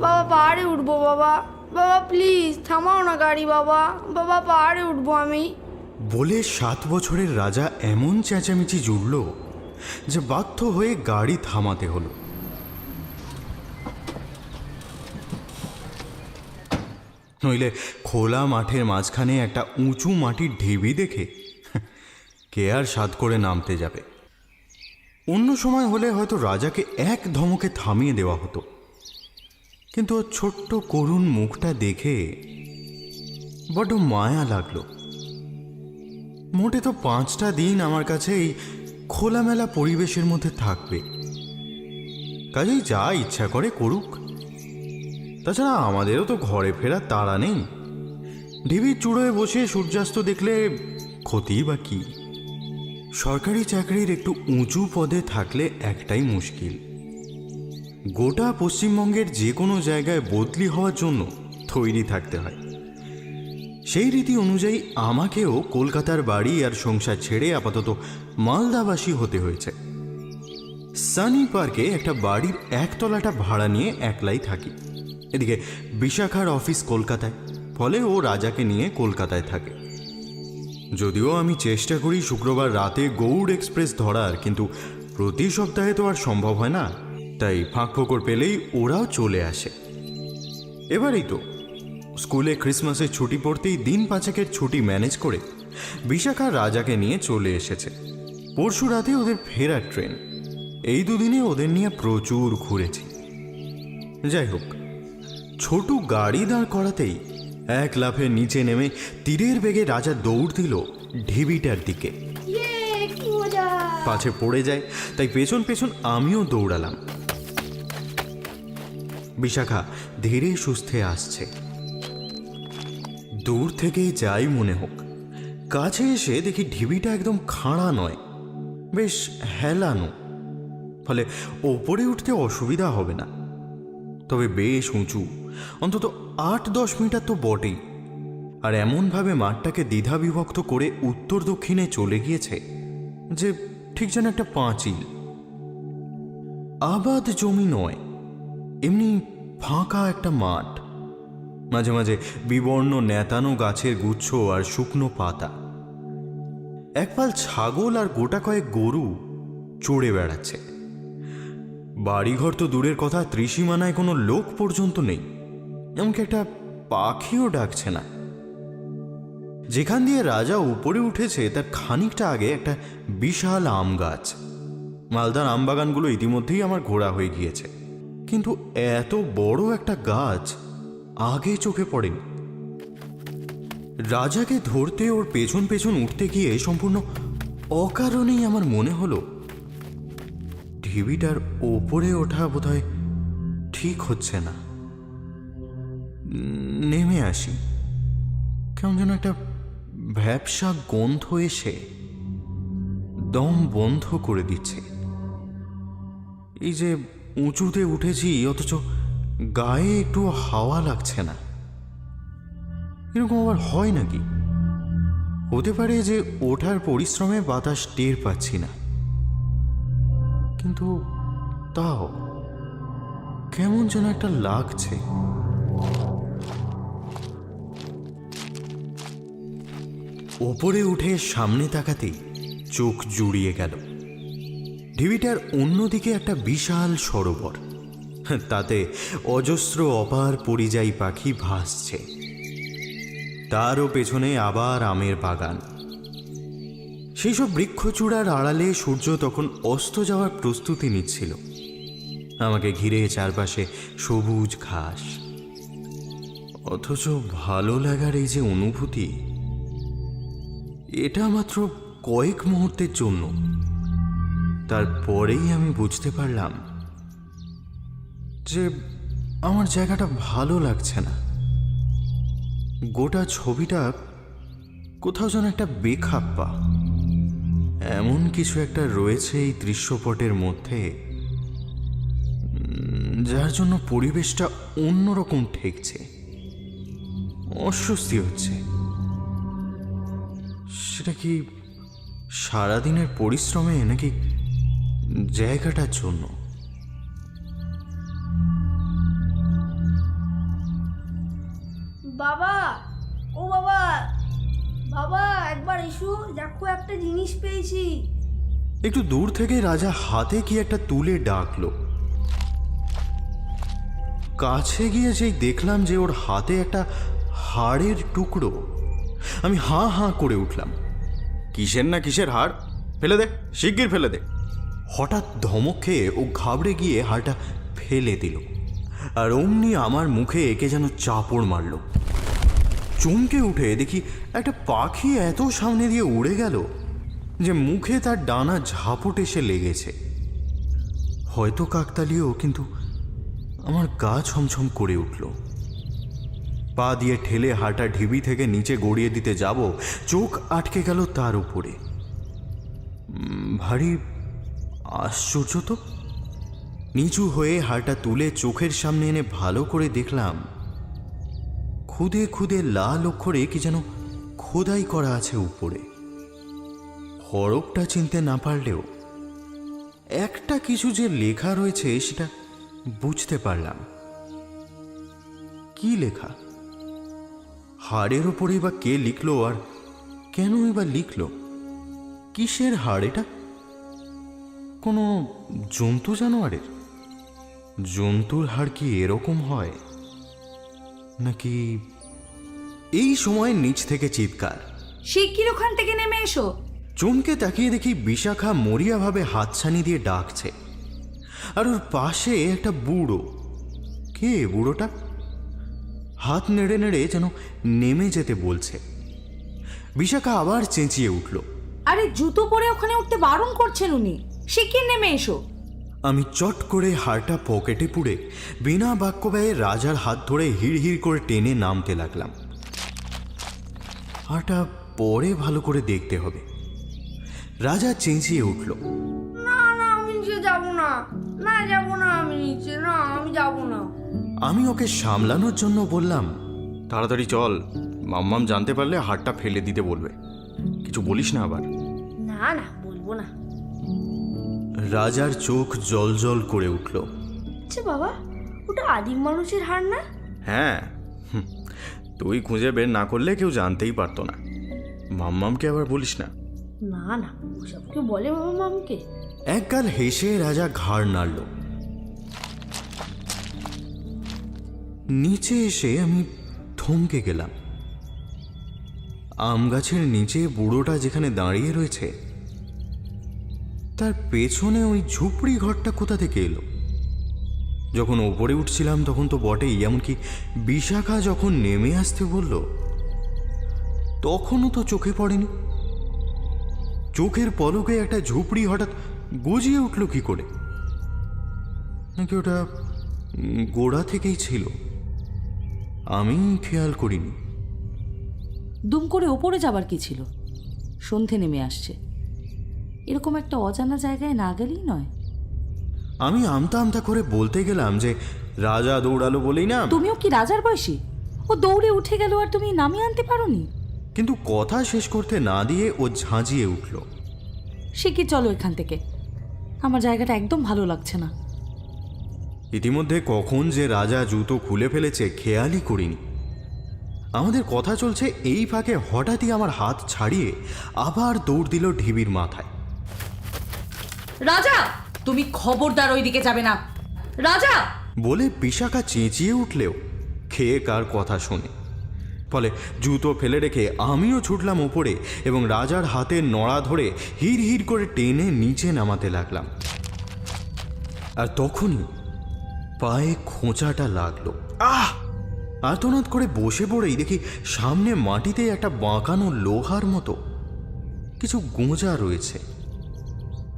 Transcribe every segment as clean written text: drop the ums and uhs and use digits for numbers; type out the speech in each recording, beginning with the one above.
বাবা পাহাড়ে উঠবো বাবা, বাবা প্লিজ থামাও না গাড়ি বাবা, বাবা পাহাড়ে উঠবো আমি। বলে 7 বছরের রাজা এমন চেঁচামেচি জুড়ল যে বাধ্য হয়ে গাড়ি থামাতে হলো। নইলে খোলা মাঠের মাঝখানে একটা উঁচু মাটির ঢিবি দেখে কে আর সাধ করে নামতে যাবে। অন্য সময় হলে হয়তো রাজাকে এক ধমকে থামিয়ে দেওয়া হতো, কিন্তু ওর ছোট্ট করুণ মুখটা দেখে বড্ড মায়া লাগলো। মোটে তো 5টা দিন আমার কাছে এই খোলামেলা পরিবেশের মধ্যে থাকবে, কাজেই যা ইচ্ছা করে করুক। তাছাড়া আমাদেরও তো ঘরে ফেরার তাড়া নেই। ঢিবির চূড়োয় বসে সূর্যাস্ত দেখলে ক্ষতি বা কি? সরকারি চাকরির একটু উঁচু পদে থাকলে একটাই মুশকিল, গোটা পশ্চিমবঙ্গের যে কোনো জায়গায় বদলি হওয়ার জন্য তৈরি থাকতে হয়। সেই রীতি অনুযায়ী আমাকেও কলকাতার বাড়ি আর সংসার ছেড়ে আপাতত মালদাবাসী হতে হয়েছে। সানি পার্কে একটা বাড়ির একতলাটা ভাড়া নিয়ে একলাই থাকি। এদিকে বিশাখার অফিস কলকাতায়, ফলে ও রাজাকে নিয়ে কলকাতায় থাকে। যদিও আমি চেষ্টা করি শুক্রবার রাতে গৌড় এক্সপ্রেস ধরার, কিন্তু প্রতি সপ্তাহে তো আর সম্ভব হয় না, তাই ফাঁক ফোকর পেলেই ওরাও চলে আসে। এবারেই তো স্কুলে ক্রিসমাসের ছুটি পড়তেই দিন 5 ছুটি ম্যানেজ করে বিশাখা রাজাকে নিয়ে চলে এসেছে। পরশু রাতে ওদের ফেরার ট্রেন। এই দুদিনে ওদের নিয়ে প্রচুর ঘুরেছি। যাই হোক, ছোট গাড়ি দাঁড় করাতেই এক লাফে নিচে নেমে তীরের বেগে রাজা দৌড় দিল ঢিবিটার দিকে। পাছে পড়ে যায়, তাই পেছন পেছন আমিও দৌড়ালাম। বিশাখা ধীরে সুস্থে আসছে। দূর থেকে যাই মনে হোক, কাছে এসে দেখি ঢিবিটা একদম খাড়া নয়, বেশ হেলানো, ফলে ওপরে উঠতে অসুবিধা হবে না। তবে বেশ উঁচু, অন্তত 8-10 মিটার তো বটেই। আর এমনভাবে মাঠটাকে দ্বিধা বিভক্ত করে উত্তর দক্ষিণে চলে গিয়েছে যে ঠিক যেন একটা পাঁচিল। আবাদ জমি নয়, এমনি ফাঁকা একটা মাঠ, মাঝে মাঝে বিবর্ণ নেতানো গাছের গুচ্ছ আর শুকনো পাতা। একপাল ছাগল আর গোটা কয়েক গরু চড়ে বেড়াচ্ছে। বাড়িঘর তো দূরের কথা, ত্রিসীমানায় কোনো লোক পর্যন্ত নেই, এমনকি একটা পাখিও ডাকছে না। যেখান দিয়ে রাজা উপরে উঠেছে তার খানিকটা আগে একটা বিশাল আম গাছ। মালদার আম বাগানগুলো ইতিমধ্যেই আমার ঘোরা হয়ে গিয়েছে, কিন্তু এত বড় একটা গাছ আগে চোখে পড়েনি। রাজাকে ধরতে ওর পেছন পেছন উঠতে গিয়ে সম্পূর্ণ অকারণেই আমার মনে হলো ঢিবিটার ওপরে ওঠা বোধহয় ঠিক হচ্ছে না। নেমে আসি। কেমন যেন একটা ভ্যাপসা গন্ধ এসে দম বন্ধ করে দিচ্ছে। এই যে উঁচুতে উঠেছি, অথচ গায়ে একটু হাওয়া লাগছে না। এরকম আবার হয় নাকি? হতে পারে যে ওঠার পরিশ্রমে বাতাস টের পাচ্ছি না, কিন্তু তাও কেমন যেন একটা লাগছে। ওপরে উঠে সামনে তাকাতেই চোখ জুড়িয়ে গেল। ঢিবিটার অন্যদিকে একটা বিশাল সরোবর, তাতে অজস্র অপার পরিযায়ী পাখি ভাসছে। তারও পেছনে আবার আমের বাগান। সেই সব বৃক্ষচূড়ার আড়ালে সূর্য তখন অস্ত যাওয়ার প্রস্তুতি নিচ্ছিল। আমাকে ঘিরে চারপাশে সবুজ ঘাস। অথচ ভালো লাগার এই যে অনুভূতি, এটা মাত্র কয়েক মুহূর্তের জন্য। তারপরেই আমি বুঝতে পারলাম যে আমার জায়গাটা ভালো লাগছে না। গোটা ছবিটা কোথাও যেন একটা বেখাপ্পা। এমন কিছু একটা রয়েছে এই দৃশ্যপটের মধ্যে, যার জন্য পরিবেশটা অন্যরকম ঠেকছে, অস্বস্তি হচ্ছে। সেটা কি সারাদিনের পরিশ্রমে, নাকি জায়গাটার জন্য? এসো, দেখো একটা জিনিস পেয়েছি। একটু দূর থেকে রাজা হাতে কি একটা তুলে ডাকলো। কাছে গিয়ে যেই দেখলাম যে ওর হাতে একটা হাড়ের টুকরো, আমি হাঁ হাঁ করে উঠলাম। কিসের না কিসের হাড়, ফেলে দে, শিগগির ফেলে দে। হঠাৎ ধমক খেয়ে ও ঘাবড়ে গিয়ে হাড়টা ফেলে দিল, আর অমনি আমার মুখে একে যেন চাপড় মারল। চমকে উঠে দেখি একটা পাখি এত সামনে দিয়ে উড়ে গেল যে মুখে তার ডানা ঝাপট এসে লেগেছে। হয়তো কাকতালীয়, কিন্তু আমার গা ছমছম করে উঠল। পা দিয়ে ঠেলে হাঁটা ঢিবি থেকে নিচে গড়িয়ে দিতে যাব, চোখ আটকে গেল তার উপরে। ভারী আশ্চর্য তো। নিচু হয়ে হাঁটা তুলে চোখের সামনে এনে ভালো করে দেখলাম, খুদে খুদে লাল অক্ষরে কি যেন খোদাই করা আছে উপরে। হরফটা চিনতে না পারলেও একটা কিছু যে লেখা রয়েছে সেটা বুঝতে পারলাম। কি লেখা? হাড়ের ওপরেই বা কে লিখলো, আর কেনই বা লিখলো? কিসের হাড় এটা? কোনো জন্তু জানোয়ারের? জন্তুর হাড় কি এরকম হয় নাকি? এই সময় নিচ থেকে চিৎকার, শিগগির ওখান থেকে নেমে এসো। চমকে তাকিয়ে দেখি বিশাখা মরিয়াভাবে হাতছানি দিয়ে ডাকছে, আর ওর পাশে একটা বুড়ো। কে বুড়োটা? হাত নেড়ে নেড়ে যেন নেমে যেতে বলছে। বিশাখা আবার চেঁচিয়ে উঠল, আরে জুতো পরে ওখানে উঠতে বারণ করছেন উনি, শিগগির নেমে এসো। আমি চট করে হাড়টা পকেটে পুড়ে বিনা বাক্য ব্যয়ে রাজার হাত ধরে হিড় হিড় করে টেনে নামতে লাগলাম। হাড়টা পরে ভালো করে দেখতে হবে। রাজা চেঁচিয়ে উঠল, না না, আমি নিচে যাবো না, না যাবো না, আমি নিচে, না আমি যাবো না। আমি ওকে সামলানোর জন্য বললাম, তাড়াতাড়ি চল, মাম্মাম জানতে পারলে হাড়টা ফেলে দিতে বলবে। কিছু বলিস না আবার। না না, বলবো না। রাজার চোখ জল জল করে উঠল। আচ্ছা বাবা, ওটা আদিম মানুষের হাড় না? হ্যাঁ, তুই খুঁজে বের না করলে কেউ জানতেই পারতো না। মাম্মামকে আবার বলিস না। না না, ওসব কেউ বলে বাবা মামকে? একগাল হেসে রাজা ঘাড় নাড়ল। নিচে এসে আমি থমকে গেলাম। আম গাছের নিচে বুড়োটা যেখানে দাঁড়িয়ে রয়েছে, তার পেছনে ওই ঝুপড়ি ঘরটা কোথা থেকে এলো? যখন ওপরে উঠছিলাম তখন তো বটেই, এমনকি বিশাখা যখন নেমে আসতে বলল তখনও তো চোখে পড়েনি। চোখের পলকে একটা ঝুপড়ি হঠাৎ গজিয়ে উঠল কি করে? নাকি ওটা গোড়া থেকেই ছিল, আমি খেয়াল করিনি। দুম করে ওপরে যাবার কি ছিল? সন্ধে নেমে আসছে, এরকম একটা অজানা জায়গায় না গেলেই নয়। আমি আমতা আমতা করে বলতে গেলাম যে রাজা দৌড়ালো বলেই না। তুমিও কি রাজার বয়সী? ও দৌড়ে উঠে গেল আর তুমি নামিয়ে আনতে পারোনি? কিন্তু কথা শেষ করতে না দিয়ে ও ঝাঁঝিয়ে উঠল, শিগগির চলো এখান থেকে, আমার জায়গাটা একদম ভালো লাগছে না। ইতিমধ্যে কখন যে রাজা জুতো খুলে ফেলেছে খেয়ালই করিনি। আমাদের কথা চলছে, এই ফাঁকে হঠাৎই আমার হাত ছাড়িয়ে আবার দৌড় দিল ঢিবির মাথায়। রাজা, তুমি খবরদার ওইদিকে যাবে না, রাজা বলে বিশাখা চেঁচিয়ে উঠলেও খেয়ে কার কথা শোনে। ফলে জুতো ফেলে রেখে আমিও ছুটলাম ওপরে এবং রাজার হাতের নড়া ধরে হিড় হিড় করে টেনে নিচে নামাতে লাগলাম। আর তখনই পায়ে খোঁচাটা লাগলো। আহ! আর্তনাদ করে বসে পড়েই দেখি সামনে মাটিতে একটা বাঁকানো লোহার মতো কিছু গোঁজা রয়েছে।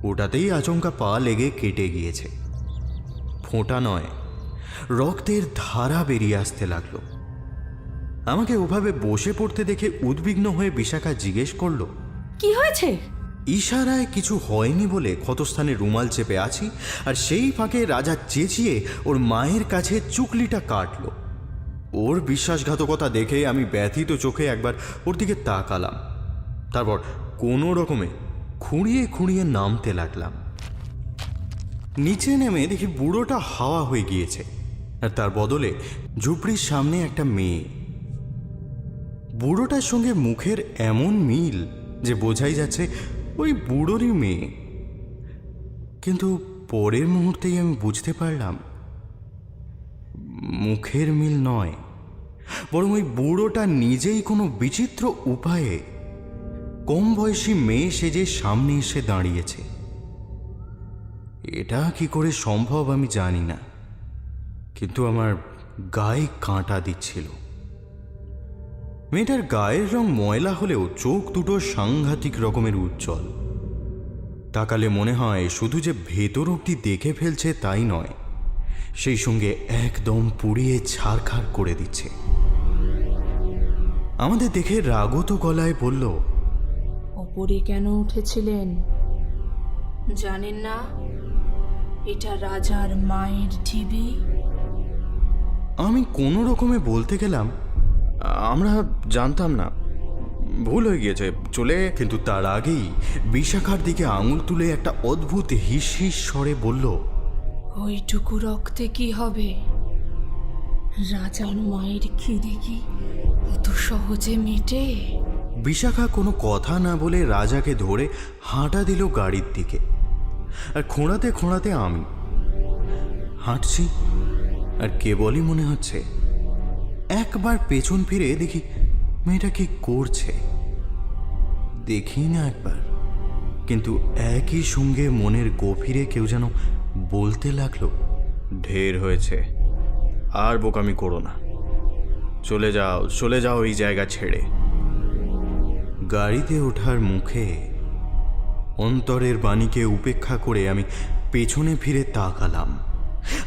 ওটাতেই আচমকা পা লেগে কেটে গিয়েছে। ফোঁটা নয়, রক্তের ধারা বেরিয়ে আসতে লাগলো। আমাকে ওভাবে বসে পড়তে দেখে উদ্বিগ্ন হয়ে বিশাখা জিজ্ঞেস করলো, কি হয়েছে? ইশারায় কিছু হয়নি বলে ক্ষতস্থানে রুমাল চেপে আছি, আর সেই ফাঁকে রাজা চেঁচিয়ে ওর মায়ের কাছে চুকলিটা কাটলো। ওর বিশ্বাসঘাতকতা দেখে আমি ব্যথিত চোখে একবার ওর দিকে তাকালাম, তারপর কোনো রকমে খুঁড়িয়ে খুঁড়িয়ে নামতে লাগলাম। নিচে নেমে দেখি বুড়োটা হাওয়া হয়ে গিয়েছে, আর তার বদলে ঝুপড়ির সামনে একটা মেয়ে। বুড়োটার সঙ্গে মুখের এমন মিল যে বোঝাই যাচ্ছে ওই বুড়োরই মেয়ে। কিন্তু পরের মুহূর্তেই আমি বুঝতে পারলাম মুখের মিল নয়, বরং ওই বুড়োটা নিজেই কোনো বিচিত্র উপায়ে কম বয়সী মেয়ে সেজে সামনে এসে দাঁড়িয়েছে। এটা কি করে সম্ভব আমি জানি না, কিন্তু আমার গায়ে কাঁটা দিচ্ছিল। মেয়েটার গায়ের রং ময়লা হলেও চোখ দুটো সাংঘাতিক রকমের উজ্জ্বল। তাকালে মনে হয় শুধু যে ভেতর অবধি দেখে ফেলছে তাই নয়, সেই সঙ্গে একদম পুড়িয়ে ছারখার করে দিচ্ছে। আমাদের দেখে রাগত গলায় বলল, ওপরে কেন উঠেছিলেন জানেন না? এটা রাজার মায়ের ঢিবি। আমি কোনো রকমে বলতে গেলাম, আমরা জানতাম না, ভুল হয়ে গিয়েছে, চলে। কিন্তু তার আগেই বিশাখার দিকে আঙুল তুলে একটা অদ্ভুত হিস হিস স্বরে বলল, ওইটুকু রক্তে কি হবে? রাজার মায়ের খিদে কি অত সহজে মেটে? বিশাখা কোনো কথা না বলে রাজাকে ধরে হাঁটা দিল গাড়ির দিকে, আর খোঁড়াতে খোঁড়াতে আমি হাঁটছি। আর কেবলই মনে হচ্ছে একবার পেছন ফিরে দেখি মেয়েটা কি করছে। দেখি না একবার, কিন্তু একই সঙ্গে মনের গভীরে কেউ যেন বলতে লাগলো, ঢের হয়েছে, আর বোকামি করো না, চলে যাও চলে যাও এই জায়গা ছেড়ে। গাড়িতে ওঠার মুখে অন্তরের বাণীকে উপেক্ষা করে আমি পেছনে ফিরে তাকালাম,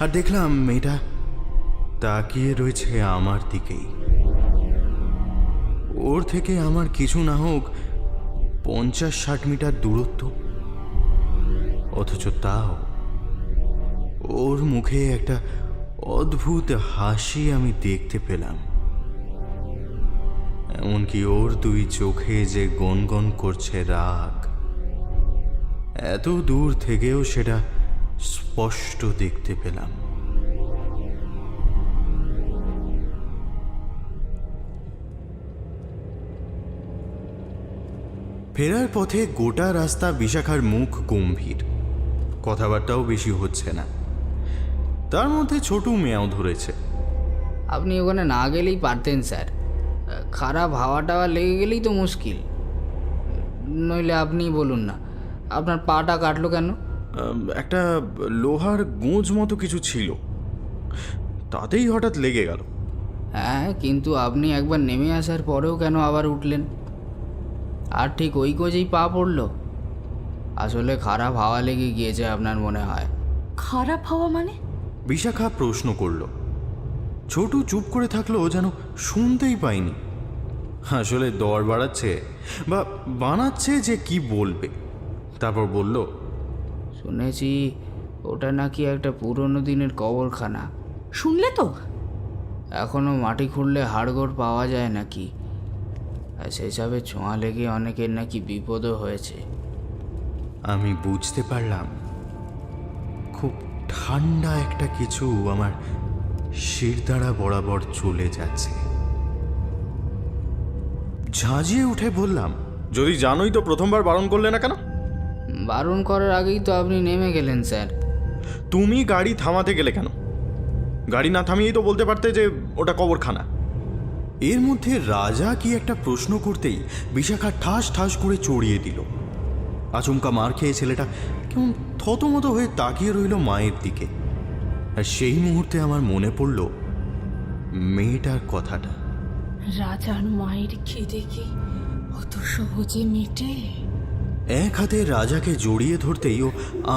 আর দেখলাম মেয়েটা তাকিয়ে রয়েছে আমার দিকেই। ওর থেকে আমার কিছু না হোক 50-60 মিটার দূরত্ব, অথচ তাও ওর মুখে একটা অদ্ভুত হাসি আমি দেখতে পেলাম। এমনকি ওর দুই চোখে যে গনগন করছে রাগ, এত দূর থেকেও সেটা স্পষ্ট দেখতে পেলাম। ফেরার পথে গোটা রাস্তা বিশাখার মুখ গম্ভীর, কথাবার্তাও বেশি হচ্ছে না। তার মধ্যে ছোটু মেয়াও ধরেছে। আপনি ওখানে না গেলেই পারতেন স্যার, খারাপ হাওয়া টাওয়া লেগে গেলেই তো মুশকিল। নইলে আপনি বলুন না, আপনার পাটা কাটলো কেন? একটা লোহার গোঁজ মতো কিছু ছিল, তাতেই হঠাৎ লেগে গেল। হ্যাঁ, কিন্তু আপনি একবার নেমে আসার পরেও কেন আবার উঠলেন? আর ঠিক ওই গোজেই পা পড়লো? আসলে খারাপ হাওয়া লেগে গিয়েছে আপনার মনে হয়। খারাপ হাওয়া মানে? বিশাখা প্রশ্ন করল। ছোটু চুপ করে থাকলো, যেন শুনতেই পাইনি। আসলে দর বাড়াচ্ছে বা বানাচ্ছে যে কি বলবে। তারপর বলল, শুনেছি ওটা নাকি একটা পুরনো দিনের কবরখানা। শুনলে তো? এখনও মাটি খুঁড়লে হাড়গোড় পাওয়া যায় নাকি, আর সেসবে ছোঁয়া লেগে অনেকের নাকি বিপদও হয়েছে। আমি বুঝতে পারলাম খুব ঠান্ডা একটা কিছু আমার শিরদাঁড়া বরাবর চলে যাচ্ছে। ঝাঁঝিয়ে উঠে বললাম, যদি জানোই তো প্রথমবার বারণ করলে না কেন? বারণ করার আগেই তো আপনি নেমে গেলেন স্যার। তুমি গাড়ি থামাতে গেলে কেন? গাড়ি না থামিয়েই তো বলতে পারতে যে ওটা কবরখানা। এর মধ্যে রাজা কি একটা প্রশ্ন করতেই বিশাখা ঠাস ঠাস করে চড়িয়ে দিল। আচমকা মার খেয়ে ছেলেটা কেমন থতমত হয়ে তাকিয়ে রইল মায়ের দিকে। আর সেই মুহূর্তে আমার মনে পড়ল মেয়েটার কথাটা। রাজার মায়ের খিদে কি অত সহজে মেটে? এক হাতে রাজাকে জড়িয়ে ধরতেই ও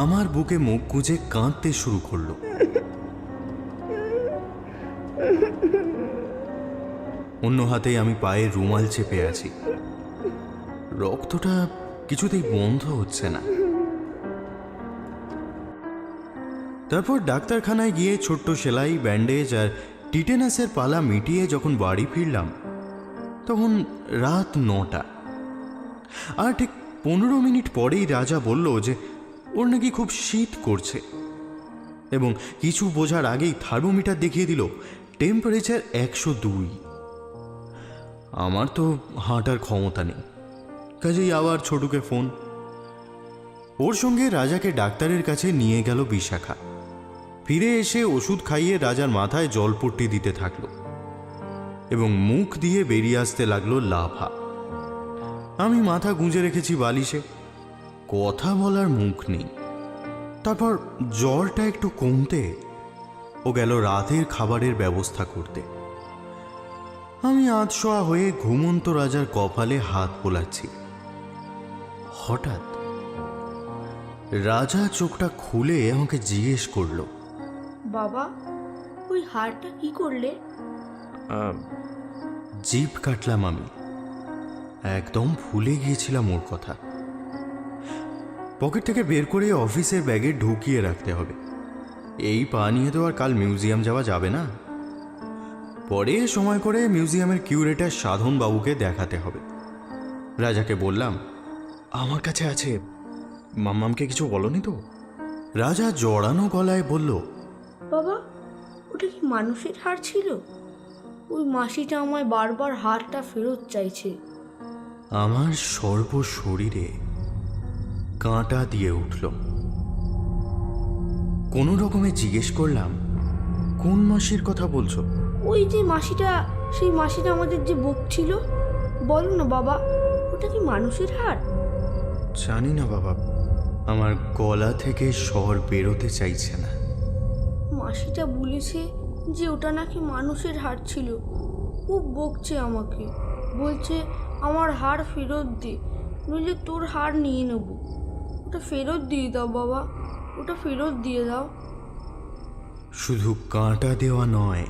আমার বুকে মুখ গুজে কাঁদতে শুরু করলো। অন্য হাতে আমি পায়ে রুমাল চেপে আছি। রক্তটা কিছুতেই বন্ধ হচ্ছে না। তারপর ডাক্তারখানায় গিয়ে ছোট্ট সেলাই, ব্যান্ডেজ আর টিটেনাসের পালা মিটিয়ে যখন বাড়ি ফিরলাম তখন রাত 9টা। আর ঠিক 15 মিনিট পরেই রাজা বলল যে ওর নাকি খুব শীত করছে, এবং কিছু বোঝার আগেই থার্মোমিটার দেখিয়ে দিল টেম্পারেচার 102। আমার তো হাঁটার ক্ষমতা নেই, কাজেই আবার ছোটুকে ফোন। ওর সঙ্গে রাজাকে ডাক্তারের কাছে নিয়ে গেল বিশাখা। ফিরে এসে ওষুধ খাইয়ে রাজার মাথায় জলপট্টি দিতে থাকলো এবং মুখ দিয়ে বেরিয়ে আসতে লাগলো লাফা। আমি মাথা গুঁজে রেখেছি বালিশে, কথা বলার মুখ নেই। তারপর জ্বরটা একটু কমতে ও গেল রাতের খাবারের ব্যবস্থা করতে। আমি আধশোয়া হয়ে ঘুমন্ত রাজার কপালে হাত বোলাচ্ছি। হঠাৎ রাজা চোখটা খুলে আমাকে জিজ্ঞেস করলো, বাবা ওই হারটা কি করলে? জিভ কাটলাম আমি। একদম ভুলে গিয়েছিলাম ওর কথা। পকেট থেকে বের করে অফিসের ব্যাগে ঢুকিয়ে রাখতে হবে। এই পা নিয়ে তো আর কাল মিউজিয়াম যাওয়া যাবে না। পরে সময় করে মিউজিয়ামের কিউরেটর সাধন বাবুকে দেখাতে হবে। রাজাকে বললাম, আমার কাছে আছে, মাম্মামকে কিছু বলনি তো? রাজা জড়ানো গলায় বলল, বাবা ওটা কি মানুষের হার ছিল? ওই মাসিটা আমায় বারবার হারটা ফেরত চাইছে। আমার সর্বশরীরে কাঁটা দিয়ে উঠল। কোনো রকমে জিজ্ঞেস করলাম, কোন মাসির কথা বলছো? ওই যে মাসিটা, সেই মাসিটা আমাদের যে বকছিল, বলো না বাবা ওটা কি মানুষের হার? জানি না বাবা, আমার গলা থেকে স্বর বেরোতে চাইছে না। মাসিটা বলেছে যে ওটা নাকি মানুষের হার ছিল। খুব বকছে আমাকে, বলছে আমার হার ফেরত দে, নইলে তোর হার নিয়ে নেব। ওটা ফেরত দিয়ে দাও বাবা, ওটা ফেরত দিয়ে দাও। শুধু কাঁটা দেওয়া নয়,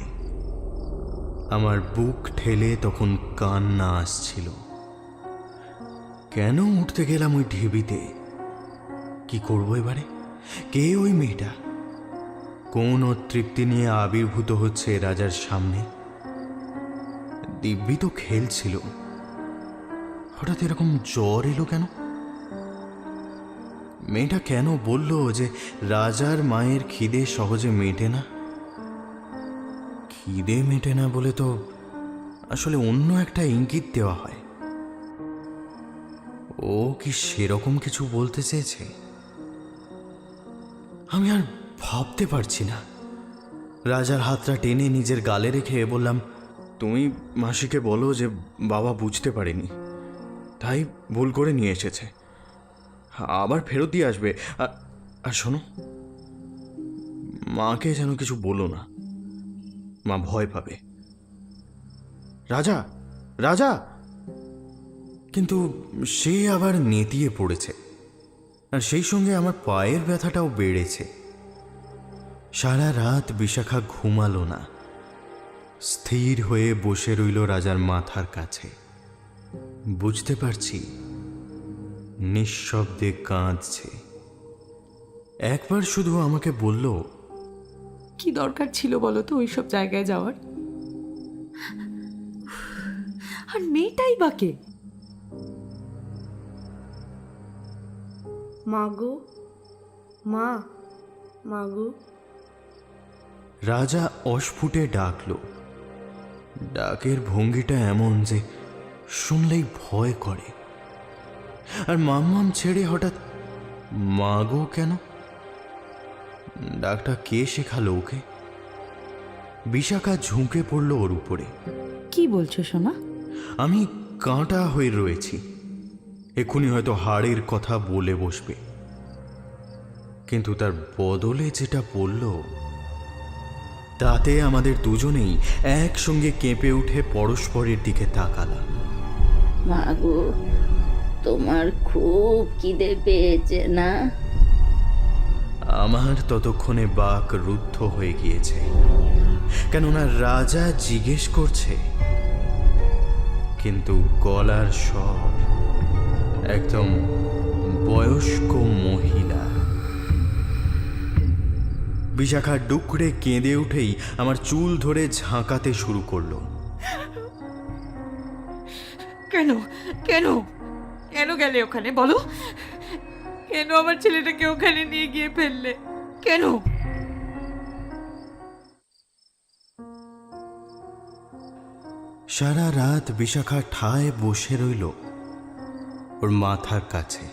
আমার বুক ঠেলে তখন কান্না আসছিল। কেন উঠতে গেলাম ওই ঢিবিতে? কি করবো এবারে? কে ওই মেয়েটা? কোন তৃপ্তি নিয়ে আবির্ভূত হচ্ছে রাজার সামনে? দিব্যি তো খেলছিল, হঠাৎ এরকম জ্বর এলো কেন? মেয়েটা কেন বলল যে রাজার মায়ের খিদে সহজে মেটে না? খিদে মেটে না বলে তো আসলে অন্য একটা ইঙ্গিত দেওয়া হয়। ও কি সেরকম কিছু বলতে চেয়েছে? আমি আর ভাবতে পারছি না। রাজার হাতটা টেনে নিজের গালে রেখে বললাম, তুমি মাসিকে বলো যে বাবা বুঝতে পারেনি, তাই ভুল করে নিয়ে এসেছে, আবার ফেরত দিয়ে আসবে। আর শোনো, মাকে যেন কিছু বলো না, মা ভয় পাবে। রাজা, রাজা! কিন্তু সে আবার নেতিয়ে পড়েছে, আর সেই সঙ্গে আমার পায়ের ব্যথাটাও বেড়েছে। সারা রাত বিশাখা ঘুমালো না, স্থির হয়ে বসে রইল রাজার মাথার কাছে। বুঝতে পারছি নিঃশব্দে কাঁদছে। একবার শুধু আমাকে বলল, কি দরকার ছিল বলো তো ওইসব জায়গায় যাওয়ার? আর মেয়েটাই বা কে? মাগো, মা, মাগো। রাজা অস্ফুটে ডাকল। ডাকের ভঙ্গিটা এমন যে শুনলেই ভয় করে। আর মাম্মাম ছেড়ে হঠাৎ মাগো কেন? ডাকটা কে শেখালো ওকে? বিশাখা ঝুঁকে পড়ল ওর উপরে। কি বলছো সোনা? আমি কাঁটা হয়ে রয়েছি, এক্ষুনি হয়তো হাড়ের কথা বলে বসবে, কিন্তু তার বদলে যেটা বলল তাতে আমাদের দুজনেই একসঙ্গে কেঁপে উঠে পরস্পরের দিকে তাকালাম। মাগো, তোমার খুব খিদে পেয়েছে না? আমার ততক্ষণে বাক রুদ্ধ হয়ে গিয়েছে, কেননা রাজা জিজ্ঞেস করছে, কিন্তু গলার স্বর একদম বয়স্ক মহিলা। বিশাখা ডুকরে কেঁদে উঠেই আমার চুল ধরে ঝাঁকাতে শুরু করলো। কেন কেন কেন গেলে ওখানে বলো? কেন আমার ছেলেটাকে ওখানে নিয়ে গিয়ে ফেললে? কেন? সারা রাত বিশাখা ঠায় বসে রইল ওর মাথার কাছে।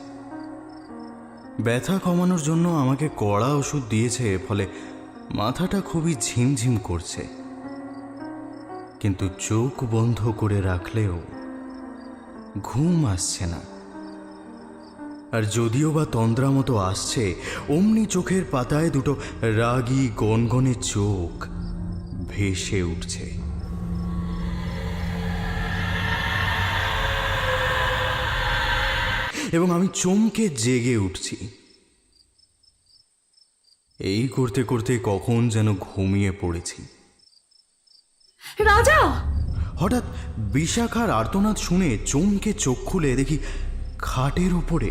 ব্যথা কমানোর জন্য আমাকে কড়া ওষুধ দিয়েছে, ফলে মাথাটা খুবই ঝিমঝিম করছে। কিন্তু চোখ বন্ধ করে রাখলেও ঘুম আসছে না। আর যদিও বা তন্দ্রা মতো আসছে, অমনি চোখের পাতায় দুটো রাগী গনগনে চোখ ভেসে উঠছে। এবং আমি চমকে জেগে উঠছি। এই করতে করতে কখন যেন ঘুমিয়ে পড়েছি। রাজা! হঠাৎ বিশাখার আর্তনাদ শুনে চমকে চোখ খুলে দেখি খাটের উপরে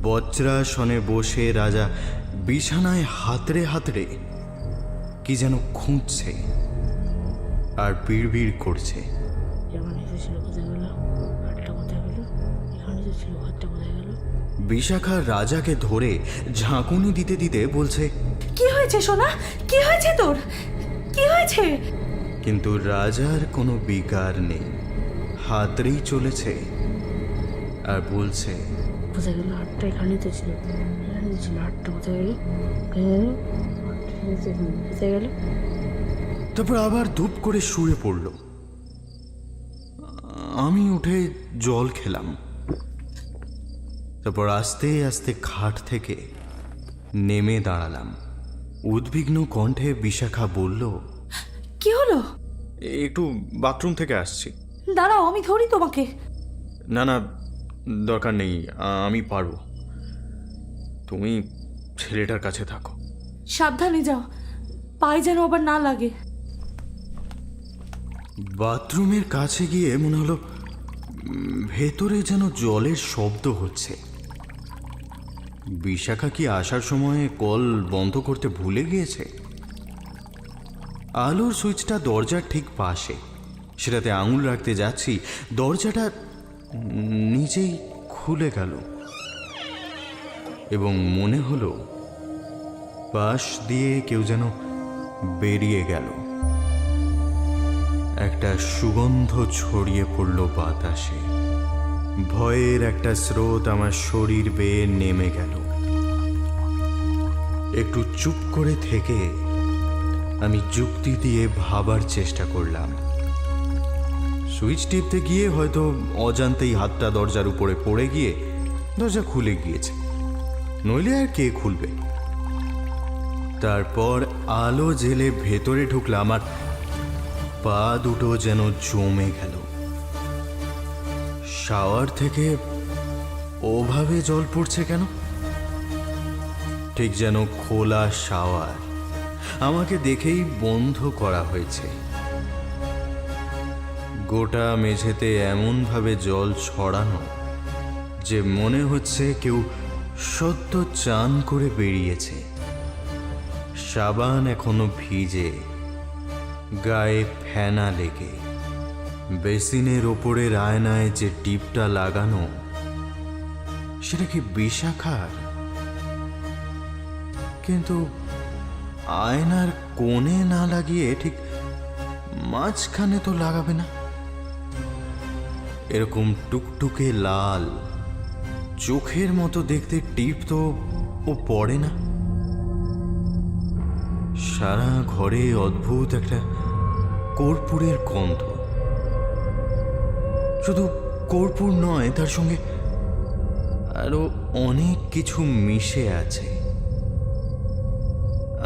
বজ্রাসনে বসে রাজা বিছানায় হাতড়ে হাতড়ে কি যেন খুঁজছে আর বিড়বিড় করছে। বিশাখা রাজাকে ধরে ঝাঁকুনি দিতে দিতে বলছে, কি হয়েছে সোনা? কি হয়েছে তোর? কি হয়েছে? কিন্তু রাজার কোনো বিকার নেই, হাতড়েই চলেছে আর বলছে, কোথায় গেল? হাতটা এখানেই তো ছিল, এখানেই ছিল হাতটা। কোথায় গেল? কোথায় গেল? তারপর আবার ধূপ করে শুয়ে পড়ল। আমি উঠে জল খেলাম। তারপর আস্তে আস্তে খাট থেকে নেমে দাঁড়ালাম। উদ্বিগ্ন কণ্ঠে বিশাখা বলল, কি হলো? একটু বাথরুম থেকে আসছি। দাঁড়াও, আমি ধরি তোমাকে। না না, দরকার নেই, আমি পারবো। তুমি ছেলেটার কাছে থাকো। সাবধানে যাও, পায়ে যেন আবার না লাগে। বাথরুমের কাছে গিয়ে মনে হলো ভেতরে যেন জলের শব্দ হচ্ছে। বিশাখা কি আসার সময় কল বন্ধ করতে ভুলে গিয়েছে? আলোর সুইচটা দরজার ঠিক পাশে, সেটাতে আঙুল রাখতে যাচ্ছি, দরজাটা নিজেই খুলে গেল এবং মনে হলো পাশ দিয়ে কেউ যেন বেরিয়ে গেল। একটা সুগন্ধ ছড়িয়ে পড়ল বাতাসে। ভয়ের একটা স্রোত আমার শরীর বেয়ে নেমে গেল। একটু চুপ করে থেকে আমি যুক্তি দিয়ে ভাবার চেষ্টা করলাম। সুইচ টিপতে গিয়ে হয়তো অজান্তেই হাতটা দরজার উপরে পড়ে গিয়ে দরজা খুলে গিয়েছে, নইলে আর কে খুলবে? তারপর আলো জেলে ভেতরে ঢুকলাম আর পা দুটো যেন জমে গেল। শাওয়ার থেকে ওভাবে জল পড়ছে কেন? ঠিক যেন খোলা শাওয়ার আমাকে দেখেই বন্ধ করা হয়েছে। গোটা মেঝেতে এমনভাবে জল ছড়ানো যে মনে হচ্ছে কেউ সদ্য চান করে বেরিয়েছে। সাবান এখনো ভিজে, গায়ে ফেনা লেগে। বেসিনের ওপরের আয়নায় যে টিপটা লাগানো, সেটা কি বিশাখার? কিন্তু আয়নার কোণে না লাগিয়ে ঠিক মাঝখানে তো লাগাবে না। এরকম টুকটুকে লাল চোখের মতো দেখতে টিপ তো ও পড়ে না। সারা ঘরে অদ্ভুত একটা কর্পূরের গন্ধ। শুধু কর্পূর নয়, তার সঙ্গে আরো অনেক কিছু মিশে আছে।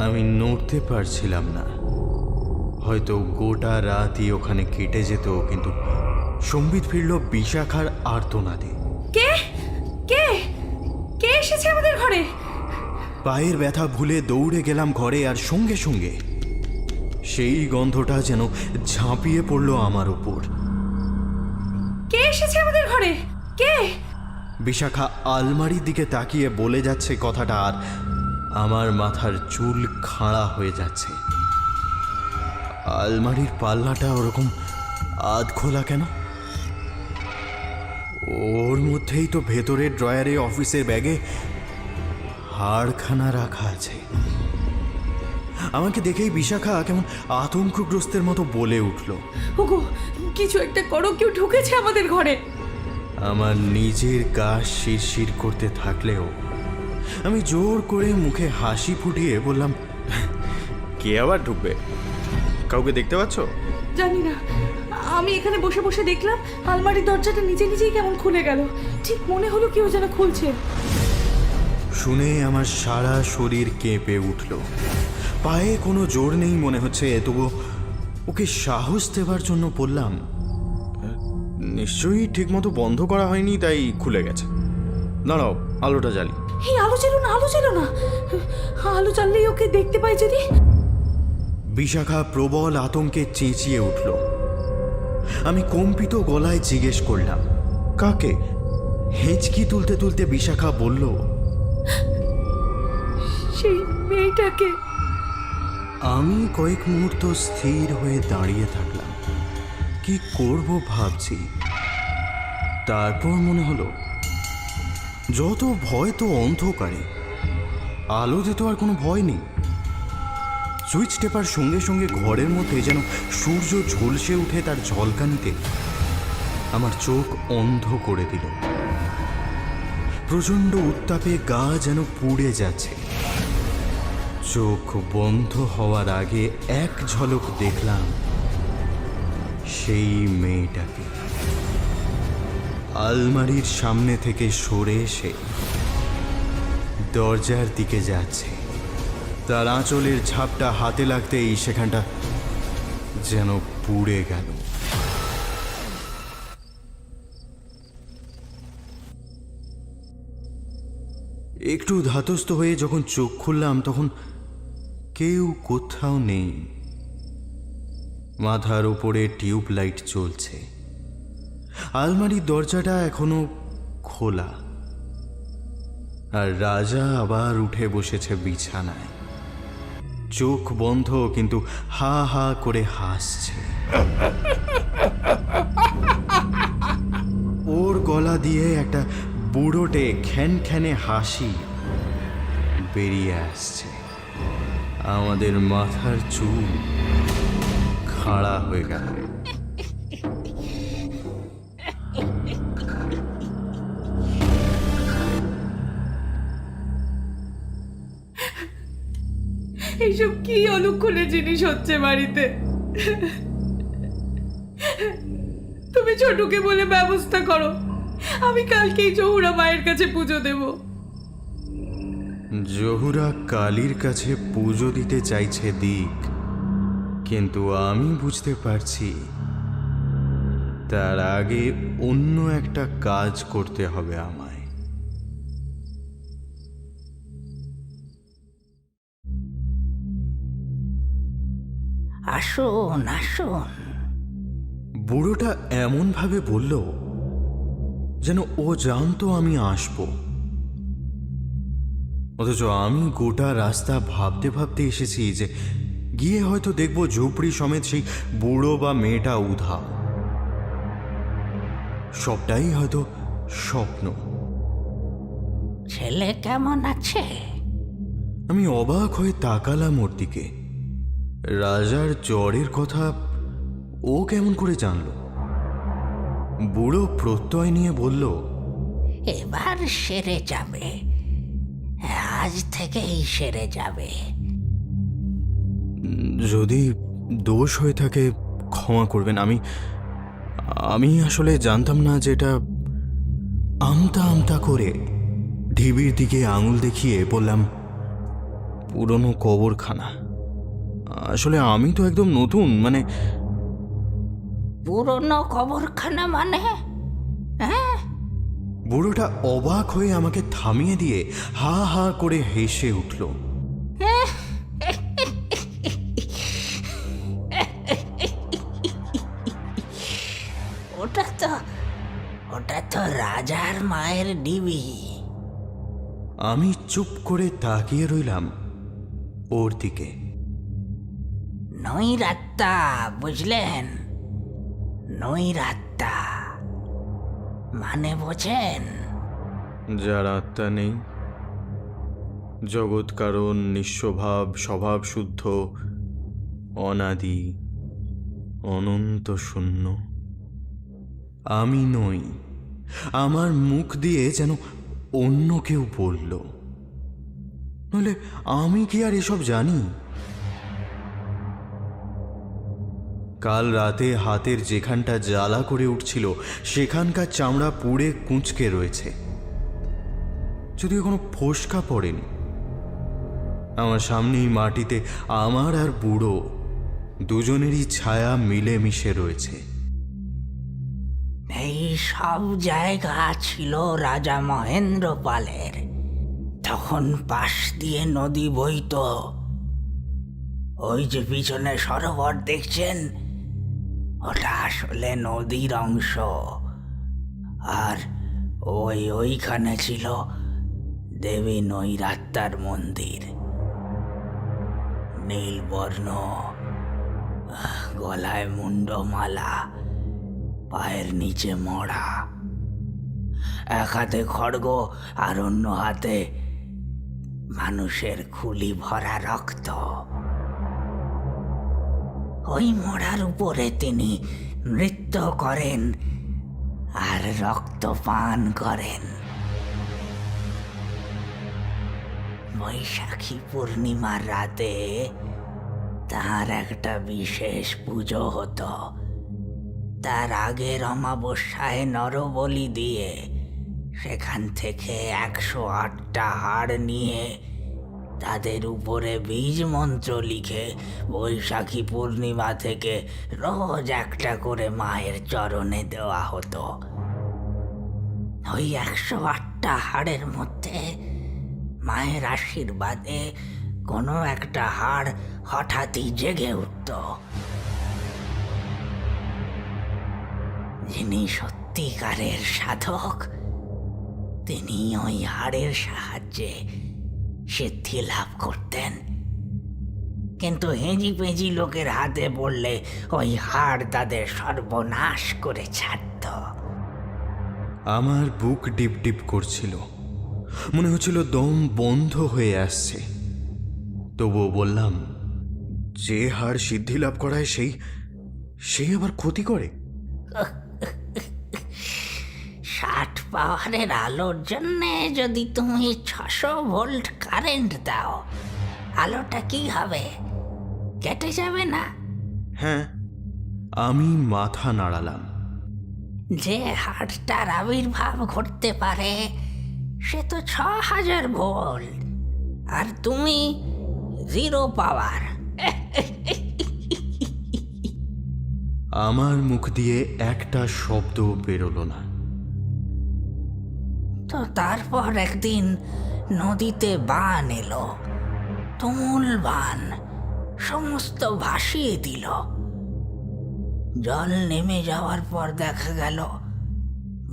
আমি নড়তে পারছিলাম না। হয়তো গোটা রাতই ওখানে কেটে যেত, কিন্তু সম্বিত ফিরল বিশাখার আর্তনাদে। কে কে কে এসেছে আমাদের ঘরে? পায়ের ব্যথা ভুলে দৌড়ে গেলাম ঘরে, আর সঙ্গে সঙ্গে সেই গন্ধটা যেন ঝাঁপিয়ে পড়ল আমার উপর। কে এসেছে আমাদের ঘরে? কে? বিশাখা আলমারির দিকে তাকিয়ে বলে যাচ্ছে কথাটা, আর আমার মাথার চুল খাড়া হয়ে যাচ্ছে। আলমারির পাল্লাটা ওরকম আধ খোলা কেন? ওর মধ্যেই তো ভেতরের ড্রয়ারে অফিসের ব্যাগে হাড়খানা রাখা আছে। আমাকে দেখেই বিশাখা কেমন আতঙ্কগ্রস্তের মতো বলে উঠল, ওগো, কিছু একটা করো, কেউ ঢুকেছে আমাদের ঘরে। আমার নিজের গা শিরশির করতে থাকলেও আমি জোর করে মুখে হাসি ফুটিয়ে বললাম, কে আবার ঢুকবে? কাউকে দেখতে পাচ্ছ? জানি না, আমি এখানে বসে বসে দেখলাম আলমারির দরজাটা নিজে নিজেই কেমন খুলে গেল। ঠিক মনে হলো কেউ যেন খুলছে। শুনে আমার সারা শরীর কেঁপে উঠল। পায়ে কোনো জোর নেই মনে হচ্ছে, তবু ওকে সাহস দেবার জন্য বললাম, নিশ্চয়ই ঠিকমতো বন্ধ করা হয়নি, তাই খুলে গেছে। দাঁড়াও, আলোটা জ্বালি। এই আলো ছিল না, আলো ছিল না। আলো জ্বাললেই ওকে দেখতে পাই যদি। বিশাখা প্রবল আতঙ্কে চেঁচিয়ে উঠল। আমি কম্পিত গলায় জিজ্ঞেস করলাম, কাকে? হেঁচকি তুলতে তুলতে বিশাখা বলল, সেই মেয়েটাকে। আমি কয়েক মুহূর্ত স্থির হয়ে দাঁড়িয়ে থাকলাম। কি করব ভাবছি। তারপর মনে হলো, যত ভয় তো অন্ধকারে, আলোতে তো আর কোনো ভয় নেই। সুইচ টেপার সঙ্গে সঙ্গে ঘরের মধ্যে যেন সূর্য ঝলসে উঠে তার ঝলকানিতে আমার চোখ অন্ধ করে দিল। প্রচণ্ড উত্তাপে গা যেন পুড়ে যাচ্ছে। চোখ বন্ধ হওয়ার আগে এক ঝলক দেখলাম সেই মেয়েটাকে আলমারির সামনে থেকে সরে এসে দরজার দিকে যাচ্ছে। তার আঁচলের ঝাপটা হাতে লাগতেই সেখানটা যেন পুড়ে গেল। একটু ধাতস্থ হয়ে যখন চোখ খুললাম তখন কেউ কোথাও নেই। মাথার উপরে টিউব লাইট জ্বলছে। আলমারির দরজাটা এখনো খোলা, আর রাজা আবার উঠে বসেছে বিছানায়। চোখ বন্ধ, কিন্তু হা হা করে হাসছে। ওর গলা দিয়ে একটা বুড়োটে খ্যানখ্যানে হাসি বেরিয়ে আসছে। আমাদের মাথার চুল খাড়া হয়ে গেল। এইসব কি অলক্ষণে জিনিস হচ্ছে বাড়িতে। তুমি ছোটকে বলে ব্যবস্থা করো, আমি কালকেই জহুরা মায়ের কাছে পুজো দেব। জহুরা কালীর কাছে পুজো দিতে চাইছে দিক, কিন্তু আমি বুঝতে পারছি তার আগে অন্য একটা কাজ করতে হবে আমায়। আসুন আসুন। বুড়োটা এমনভাবে বলল যেন ও জানতো আমি আসব, অথচ আমি গোটা রাস্তা ভাবতে ভাবতে এসেছি যে গিয়ে হয়তো দেখব ঝুপড়ি সমেত সেই বুড়ো বা মেয়েটা উধাও। সবটাই হয়তো স্বপ্ন। ছেলে কেমন আছে? আমি অবাক হয়ে তাকালাম ওর দিকে। রাজার জ্বরের কথা ও কেমন করে জানল? বুড়ো প্রত্যয় নিয়ে বলল, এবার সেরে যাবে, আজ থেকেই সেরে যাবে। যদি দোষ হয়ে থাকে ক্ষমা করবেন। আমি আসলে জানতাম না যে এটা। আমতা আমতা করে ঢিবির দিকে আঙুল দেখিয়ে বললাম, পুরনো কবরখানা। আসলে আমি তো একদম নতুন, মানে। পুরনো কবরখানা মানে? হ্যাঁ, বুড়োটা অবাক হয়ে আমাকে থামিয়ে দিয়ে হা হা করে হেসে উঠল। ওটা তো রাজার মায়ের ডিবি। আমি চুপ করে তাকিয়ে রইলাম ওর দিকে। নৈরাত্তা, বুঝলেন? নৈরাত্তা মানে বোঝেন? যার আত্মা নেই, জগৎ কারণ, নিঃস্বভাব, স্বভাব শুদ্ধ, অনাদি, অনন্ত শূন্য। আমি নই, আমার মুখ দিয়ে যেন অন্য কেউ বলল। নইলে আমি কি আর এসব জানি? কাল রাতে হাতের যেখানটা জ্বালা করে উঠছিল সেখানকার চামড়া পুড়ে কুঁচকে রয়েছে, যদিও কোনো ফোসকা পড়েনি। আমার সামনেই মাটিতে আমার আর বুড়ো দুজনেরই ছায়া মিলেমিশে রয়েছে। এই সব জায়গা ছিল রাজা মহেন্দ্র পালের। তখন পাশ দিয়ে নদী বইতো। ওই যে পিছনে সরোবর দেখছেন, ওটা আসলে নদীর অংশ। আর ওইখানে ছিল দেবী নৈরাত্যার মন্দির। নীলবর্ণ, গলায় মুন্ডমালা, পায়ের নিচে মরা, এক হাতে খড়গ আর অন্য হাতে মানুষের খুলি ভরা রক্ত। ওই মরার উপরে তিনি নৃত্য করেন আর রক্ত পান করেন। বৈশাখী পূর্ণিমার রাতে তার একটা বিশেষ পুজো হতো। তার আগের অমাবস্যায় নরবলি দিয়ে সেখান থেকে 108টা হাড় নিয়ে তাদের উপরে বীজ মন্ত্র লিখে বৈশাখী পূর্ণিমা থেকে রোজ একটা করে মায়ের চরণে দেওয়া হতো। ওই 108টা হাড়ের মধ্যে মায়ের আশীর্বাদে কোনো একটা হাড় হঠাৎই জেগে উঠত। যিনি সত্যিকারের সাধক তিনি ওই হাড়ের সাহায্যে সিদ্ধি লাভ করতেন। কিন্তু হেঁজি পেঁজি লোকের হাতে পড়লে ওই হাড় তাদের সর্বনাশ করে ছাড়ত। আমার বুক ডিপ ডিপ করছিল, মনে হচ্ছিল দম বন্ধ হয়ে আসছে। তবুও বললাম, যে হাড় সিদ্ধি লাভ করায় সেই আবার ক্ষতি করে? 60 পাওয়ারের আলোর জন্যে যদি তুমি 600 ভোল্ট কারেন্ট দাও, আলোটা কি হবে? কেটে যাবে না? হ্যাঁ, আমি মাথা নাড়ালাম। যে হাড়টার আবির্ভাব ঘটতে পারে সে তো 6000 ভোল্ট, আর তুমি 0 পাওয়ার। আমার মুখ দিয়ে একটা শব্দ বেরোলো না। তো তারপর একদিন নদীতে বান এলো, তুমুল বান, সমস্ত ভাসিয়ে দিল। জল নেমে যাওয়ার পর দেখা গেল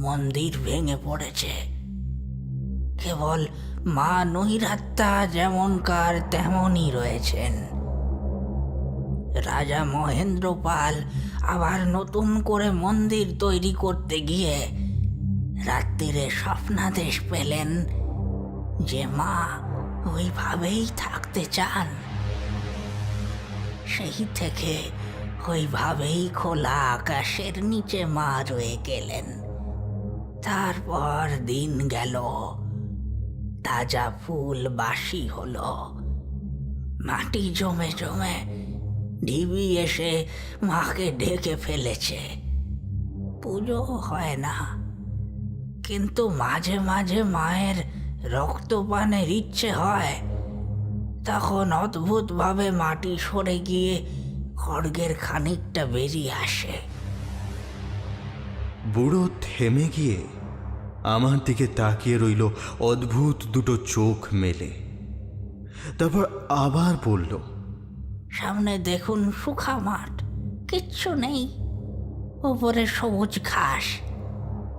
মন্দির ভেঙে পড়েছে। কেবল মা নৈরাত্যা যেমনকার তেমনই রয়েছেন। রাজা মহেন্দ্র পাল আবার নতুন করে মন্দির তৈরি করতে গিয়ে রাত্রিরে স্বপ্নাদেশ পেলেন যে মা ওইভাবেই থাকতে চান। সেই থেকে ওইভাবেই খোলা আকাশের নিচে মা রয়ে গেলেন। তারপর দিন গেল, তাজা ফুল বাসি হলো, মাটি জমে জমে ঢিবি এসে মাকে ঢেকে ফেলেছে। পুজো হয় না, কিন্তু মাঝে মাঝে মায়ের রক্তপানের ইচ্ছে হয়। তখন অদ্ভুতভাবে মাটি সরে গিয়ে খড়গের খানিকটা বেরিয়ে আসে। বুড়ো থেমে গিয়ে আমার দিকে তাকিয়ে রইল অদ্ভুত দুটো চোখ মেলে। তারপর আবার বলল, সামনে দেখুন শুখা মাঠ, কিচ্ছু নেই, ওপরে সবুজ ঘাস,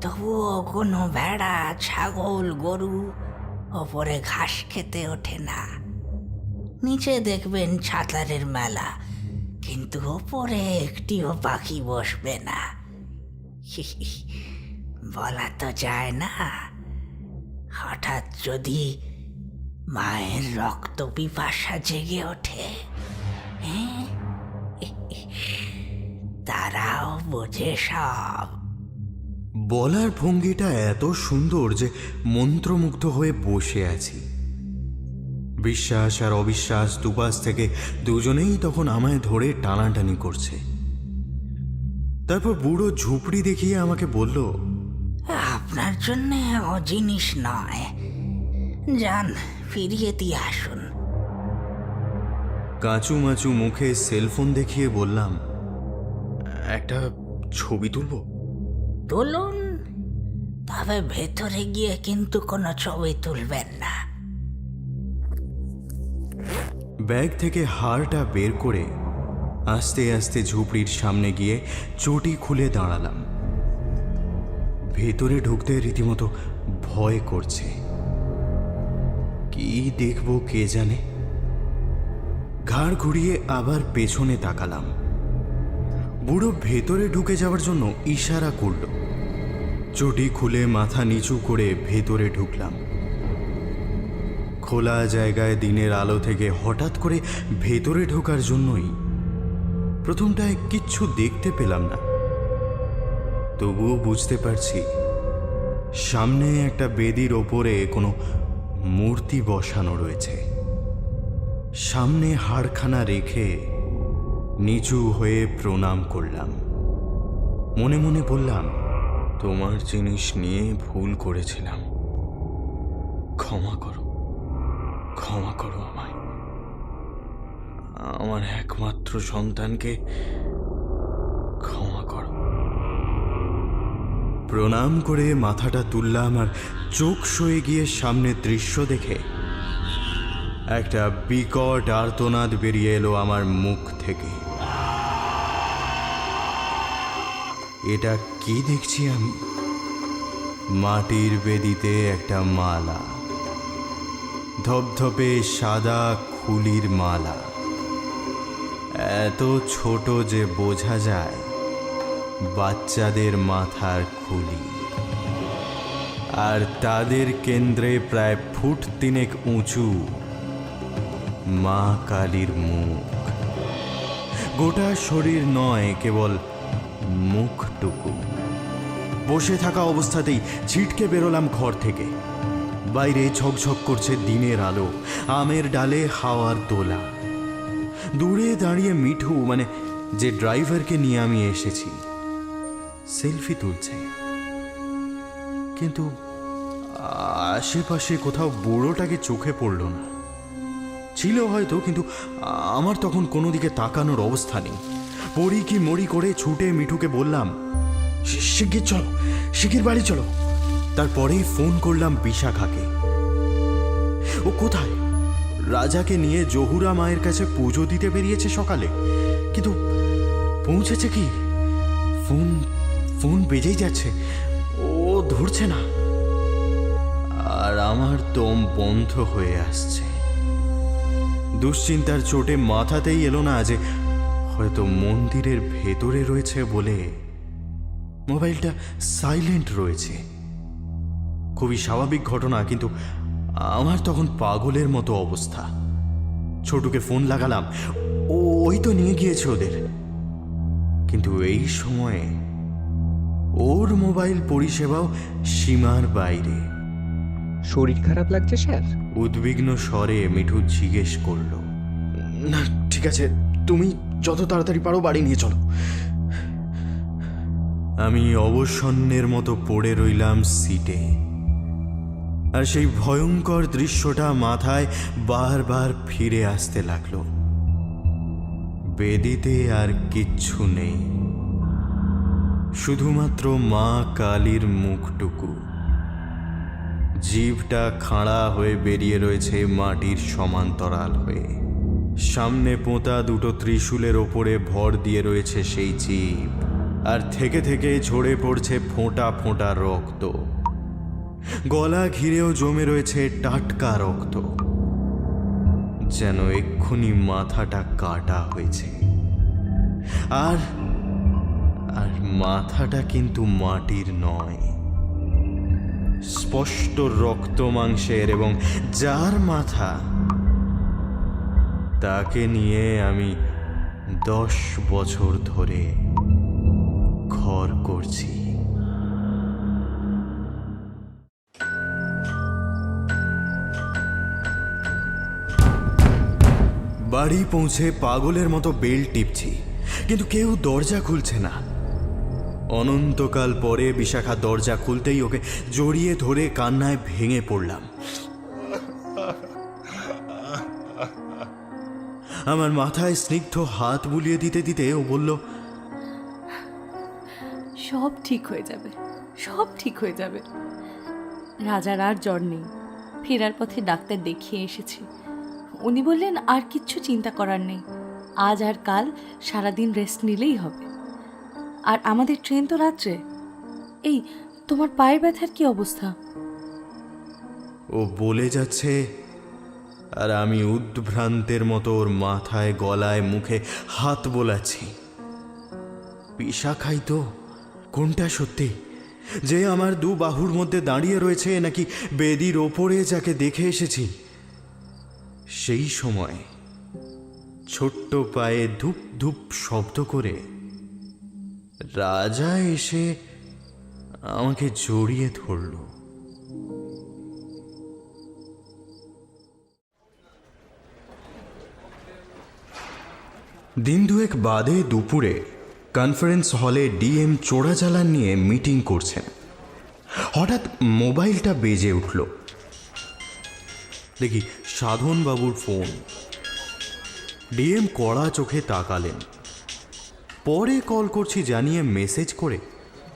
তবুও কোনো ভেড়া, ছাগল, গরু ওপরে ঘাস খেতে ওঠে না। নিচে দেখবেন ছাতারের মেলা, কিন্তু ওপরে একটিও পাখি বসবে না। বলা তো যায় না, হঠাৎ যদি মায়ের রক্ত পিপাসা জেগে ওঠে, তারাও বোঝে সব। বলার ভঙ্গিটা এত সুন্দর যে মন্ত্রমুগ্ধ হয়ে বসে আছি। বিশ্বাস আর অবিশ্বাস দুপাশ থেকে দুজনেই তখন আমায় ধরে টানাটানি করছে। তারপর বুড়ো ঝুপড়ি দেখিয়ে আমাকে বলল, আপনার জন্য অজিনিস নয়, যান ফিরিয়ে দিয়ে আসুন। কাঁচুমাচু মুখে সেলফোন দেখিয়ে বললাম, একটা ছবি তুলবো? তুলুন, তবে ভেতরে গিয়ে কিন্তু কোনো ছবি তুলবেন না। ব্যাগ থেকে হারটা বের করে আস্তে আস্তে ঝুপড়ির সামনে গিয়ে চটি খুলে দাঁড়ালাম। ভেতরে ঢুকতে রীতিমতো ভয় করছে। কি দেখব কে জানে। ঘাড় ঘুরিয়ে আবার পেছনে তাকালাম। বুড়ো ভেতরে ঢুকে যাওয়ার জন্য ইশারা করল। চটি খুলে মাথা নিচু করে ভেতরে ঢুকলাম। খোলা জায়গায় দিনের আলো থেকে হঠাৎ করে ভেতরে ঢোকার জন্যই প্রথমটায় কিচ্ছু দেখতে পেলাম না। তবুও বুঝতে পারছি সামনে একটা বেদির ওপরে কোনো মূর্তি বসানো রয়েছে। সামনে হাড়খানা রেখে নিচু হয়ে প্রণাম করলাম। মনে মনে বললাম, তোমার জিনিস নিয়ে ভুল করেছিলাম, ক্ষমা করো, ক্ষমা করো আমায়। আমার একমাত্র সন্তানকে ক্ষমা করো। প্রণাম করে মাথাটা তুললাম আর চোখ সয়ে গিয়ে সামনের দৃশ্য দেখে একটা বিকট আর্তনাদ বেরিয়ে এলো আমার মুখ থেকে। এটা কি দেখছি আমি? মাটির বেদিতে একটা মালা, ধপধপে সাদা খুলির মালা, এত ছোট যে বোঝা যায় বাচ্চাদের মাথার খুলি, আর তাদের কেন্দ্রে প্রায় ফুট 3 উঁচু মা কালীর মুখ। গোটা শরীর নয়, কেবল মুখটুকু। বসে থাকা অবস্থাতেই ছিটকে বেরোলাম ঘর থেকে। বাইরে ঝকঝক করছে দিনের আলো, আমের ডালে হাওয়ার দোলা। দূরে দাঁড়িয়ে মিঠু, মানে যে ড্রাইভারকে নিয়ে আমি এসেছি, সেলফি তুলছে। কিন্তু আশেপাশে কোথাও বুড়োটাকে চোখে পড়ল না। ছিল হয়তো, কিন্তু আমার তখন কোনো দিকে তাকানোর অবস্থা নেই। পড়ি কি মরি করে ছুটে মিঠুকে বললাম, শিগগির চলো, শিগগির বাড়ি চলো। তারপরেই ফোন করলাম বিশাখাকে। ও কোথায়? রাজাকে নিয়ে জহুরা মায়ের কাছে পুজো দিতে বেরিয়েছে সকালে, কিন্তু পৌঁছেছে কি? ফোন বেজেই যাচ্ছে, ও ধরছে না। আর আমার দম বন্ধ হয়ে আসছে। দুশ্চিন্তার চোটে মাথাতেই এলো না যে হয়তো মন্দিরের ভেতরে রয়েছে বলে মোবাইলটা সাইলেন্ট রয়েছে। খুবই স্বাভাবিক ঘটনা, কিন্তু আমার তখন পাগলের মতো অবস্থা। ছোটুকে ফোন লাগালাম, ওই তো নিয়ে গিয়েছে ওদের। কিন্তু এই সময়ে ওর মোবাইল পরিষেবাও সীমার বাইরে। শরীর খারাপ লাগছে স্যার? উদ্বিগ্ন স্বরে মিঠু জিজ্ঞেস করল। না, ঠিক আছে, তুমি যত তাড়াতাড়ি পারো বাড়ি নিয়ে চলো। আমি অবসন্নের মতো পড়ে রইলাম সিটে, আর সেই ভয়ঙ্কর দৃশ্যটা মাথায় বারবার ফিরে আসতে লাগলো। বেদিতে আর কিচ্ছু নেই, শুধুমাত্র মা কালীর মুখটুকু। জিভটা খাঁড়া হয়ে বেরিয়ে রয়েছে মাটির সমান্তরাল হয়ে। সামনে পোঁতা দুটো ত্রিশূলের ওপরে ভর দিয়ে রয়েছে সেই জিভ, আর থেকে থেকে ঝরে পড়ছে ফোঁটা ফোঁটা রক্ত। গলা ঘিরেও জমে রয়েছে টাটকা রক্ত, যেন এক্ষুনি মাথাটা কাটা হয়েছে। আর মাথাটা কিন্তু মাটির নয়, স্পষ্ট রক্ত মাংসের, এবং যার মাথা, তাকে নিয়ে আমি 10 বছর ধরে ঘর করছি। বাড়ি পৌঁছে পাগলের মতো বেল টিপছি, কিন্তু কেউ দরজা খুলছে না। অনন্তকাল পরে বিশাখা দরজা খুলতেই ওকে জড়িয়ে ধরে কান্নায় ভেঙে পড়লাম। আমার মাথায় স্নিগ্ধ হাত বুলিয়ে দিতে দিতে ও বলল, সব ঠিক হয়ে যাবে, সব ঠিক হয়ে যাবে। রাজার আর জ্বর নেই, ফেরার পথে ডাক্তার দেখিয়ে এসেছি। উনি বললেন আর কিচ্ছু চিন্তা করার নেই, আজ আর কাল সারাদিন রেস্ট নিলেই হবে। আর আমাদের ট্রেন তো রাত্রে। এই তোমার পায়ের ব্যথার কি অবস্থা? ও বলে যাচ্ছে আর আমি উদ্ভ্রান্তের মতো ওর মাথায়, গলায়, মুখে হাত বোলাচ্ছি। বিশাখাই তো? কোনটা সত্যি, যে আমার দু বাহুর মধ্যে দাঁড়িয়ে রয়েছে, নাকি বেদির ওপরে যাকে দেখে এসেছি? সেই সময় ছোট্ট পায়ে ধূপ ধূপ শব্দ করে রাজা এসে আমাকে জড়িয়ে ধরল। দিন দুয়েক বাদে দুপুরে কনফারেন্স হলে ডিএম চোরাচালান নিয়ে মিটিং করছেন। হঠাৎ মোবাইলটা বেজে উঠল। দেখি সাধনবাবুর ফোন। ডিএম কড়া চোখে তাকালেন। পরে কল করছি জানিয়ে মেসেজ করে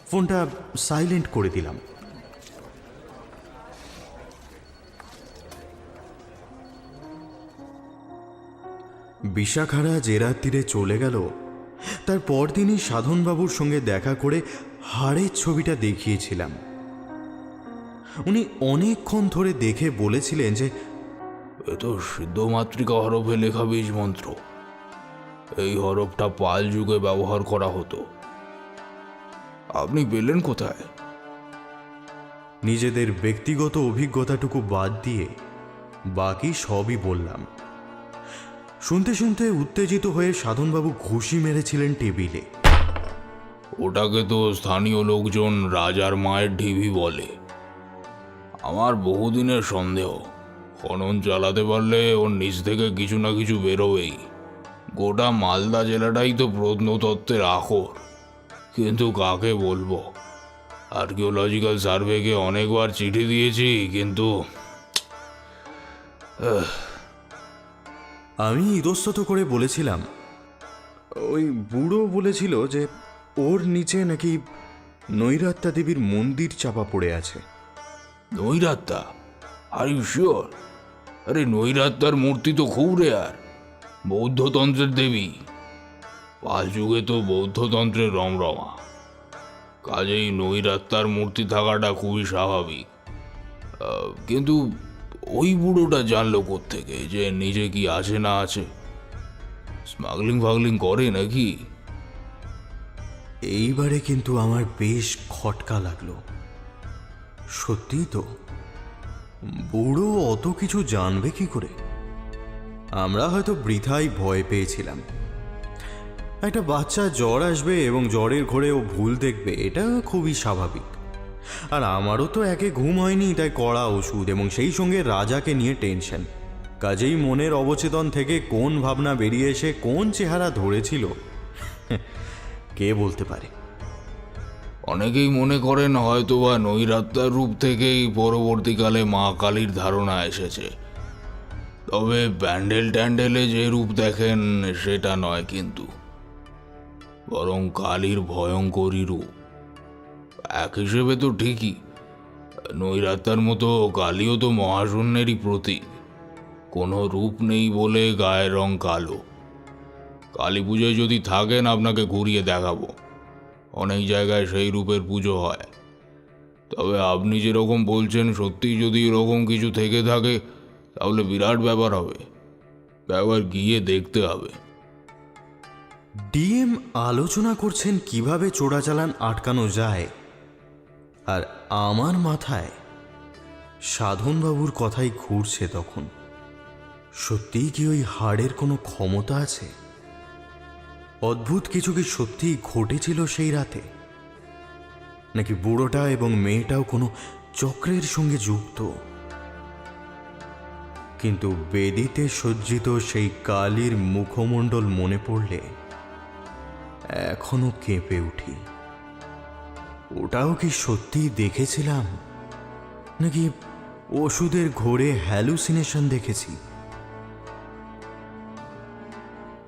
ফোনটা সাইলেন্ট করে দিলাম। বিশাখারা যে রাত্রিরে চলে গেল, তার পরদিনই সাধনবাবুর সঙ্গে দেখা করে হাড়ের ছবিটা দেখিয়েছিলাম। উনি অনেকক্ষণ ধরে দেখে বলেছিলেন যে এ তো সিদ্ধ মাতৃকা হরফে লেখা বীজ মন্ত্র। এই হরফটা পাল যুগে ব্যবহার করা হতো। আপনি পেলেন কোথায়? নিজেদের ব্যক্তিগত অভিজ্ঞতাটুকু বাদ দিয়ে বাকি সবই বললাম। শুনতে শুনতে উত্তেজিত হয়ে সাধনবাবু ঘুষি মেরেছিলেন টেবিলে। ওটাকে তো স্থানীয় লোকজন রাজার মায়ের ঢিবি বলে। আমার বহুদিনের সন্দেহ, খনন চালাতে পারলে ওর নিচ থেকে কিছু না কিছু বেরোবেই। গোটা মালদা জেলাটাই তো প্রত্নতত্ত্বের আখর, কিন্তু কাকে বলবো? আর্কিওলজিক্যাল সার্ভেকে অনেকবার চিঠি দিয়েছি, কিন্তু আমি ইতস্তত করে বলেছিলাম, ওই বুড়ো বলেছিল যে ওর নিচে নাকি নৈরাত্তা দেবীর মন্দির চাপা পড়ে আছে। নৈরাত্তা? Are you sure? আরে নৈরাত্তার মূর্তি তো খুব রেয়ার, বৌদ্ধতন্ত্রের দেবী। পাল যুগে তো বৌদ্ধতন্ত্রের রমরমা, কাজেই নৈরাত্তার মূর্তি থাকাটা খুবই স্বাভাবিক। কিন্তু ওই বুড়োটা জানলো কোত্থেকে যে নিজে কি আছে না আছে? স্মাগলিং ফাগলিং করে নাকি? এইবারে কিন্তু আমার বেশ খটকা লাগলো। সত্যিই তো, বুড়ো অত কিছু জানবে কি করে? আমরা হয়তো বৃথাই ভয় পেয়েছিলাম। একটা বাচ্চা জ্বর আসবে এবং জ্বরের ঘোরে ও ভুল দেখবে, এটা খুবই স্বাভাবিক। আর আমারও তো একে ঘুম হয়নি, তাই কড়া ওষুধ এবং সেই সঙ্গে রাজাকে নিয়ে টেনশন। কাজেই মনের অবচেতন থেকে কোন ভাবনা বেরিয়ে এসে কোন চেহারা ধরেছিল কে বলতে পারে। অনেকেই মনে করেন হয়তোবা নৈরাত্তার রূপ থেকেই পরবর্তীকালে মা কালীর ধারণা এসেছে। তবে প্যান্ডেল ট্যান্ডেলে যে রূপ দেখেন সেটা নয়, কিন্তু বরং কালীর ভয়ঙ্করী রূপ। এক হিসেবে তো ঠিকই, নৈরাত্তার মতো কালীও তো মহাশূন্যেরই প্রতীক। কোনো রূপ নেই বলে গায়ের রং কালো। কালী পুজোয় যদি থাকেন আপনাকে ঘুরিয়ে দেখাবো, অনেক জায়গায় সেই রূপের পুজো হয়। তবে আপনি যেরকম বলছেন, সত্যিই যদি এরকম কিছু থেকে থাকে তাহলে বিরাট ব্যাপার হবে। একবার গিয়ে দেখতে হবে। ডিএম আলোচনা করছেন কিভাবে চোরাচালান আটকানো যায়, আর আমার মাথায় সাধনবাবুর কথাই ঘুরছে তখন। সত্যিই কি ওই হাড়ের কোনো ক্ষমতা আছে? অদ্ভুত কিছু কি সত্যিই ঘটেছিল সেই রাতে? নাকি বুড়োটা এবং মেয়েটাও কোনো চক্রের সঙ্গে যুক্ত? কিন্তু বেদিতে সজ্জিত সেই কালীর মুখমণ্ডল মনে পড়লে এখনো কেঁপে উঠি। ওটাও কি সত্যি দেখেছিলাম, নাকি ওষুধের ঘোরে হ্যালুসিনেশন দেখেছি?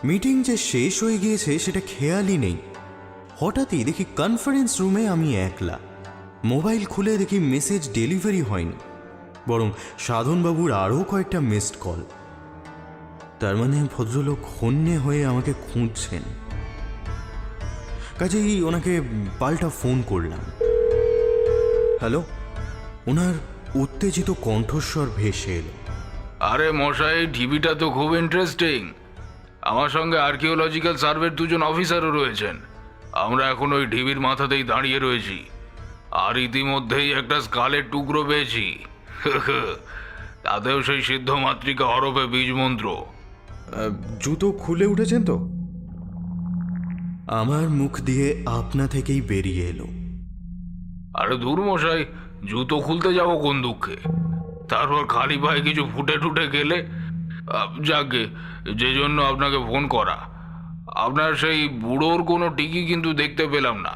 মিটিং যে শেষ হয়ে গিয়েছে সেটা খেয়ালই নেই। হঠাৎই দেখি কনফারেন্স রুমে আমি একলা। মোবাইল খুলে দেখি মেসেজ ডেলিভারি হয়নি, বরং সাধনবাবুর আরও কয়েকটা মিসড কল। তার মানে ভদ্রলোক হন্যে হয়ে আমাকে খুঁজছেন। কাজেই ওনাকে পাল্টা ফোন করলাম। হ্যালো। ওনার উত্তেজিত কণ্ঠস্বর ভেসে এলো। আরে মশাই, ঢিবিটা তো খুব ইন্টারেস্টিং। আমার সঙ্গে আর্কিওলজিক্যাল সার্ভের দুজন অফিসারও রয়েছেন। আমরা এখন ওই ঢিবির মাথাতেই দাঁড়িয়ে রয়েছি, আর ইতিমধ্যেই একটা স্কালের টুকরো পেয়েছি। তাতেও সেই সিদ্ধ মাতৃকা হরফে বীজ মন্ত্র। জুতো খুলে উঠেছেন তো? আমার মুখ দিয়ে আপনা থেকেই বেরিয়ে এলো। আরে দূর মশাই, জুতো খুলতে যাবো কোন দুঃখে? তারপর খালি পায়ে কিছু ফুটে টুটে গেলে। যাকে যে জন্য আপনাকে ফোন করা, আপনার সেই বুড়োর কোনো টিকি কিন্তু দেখতে পেলাম না।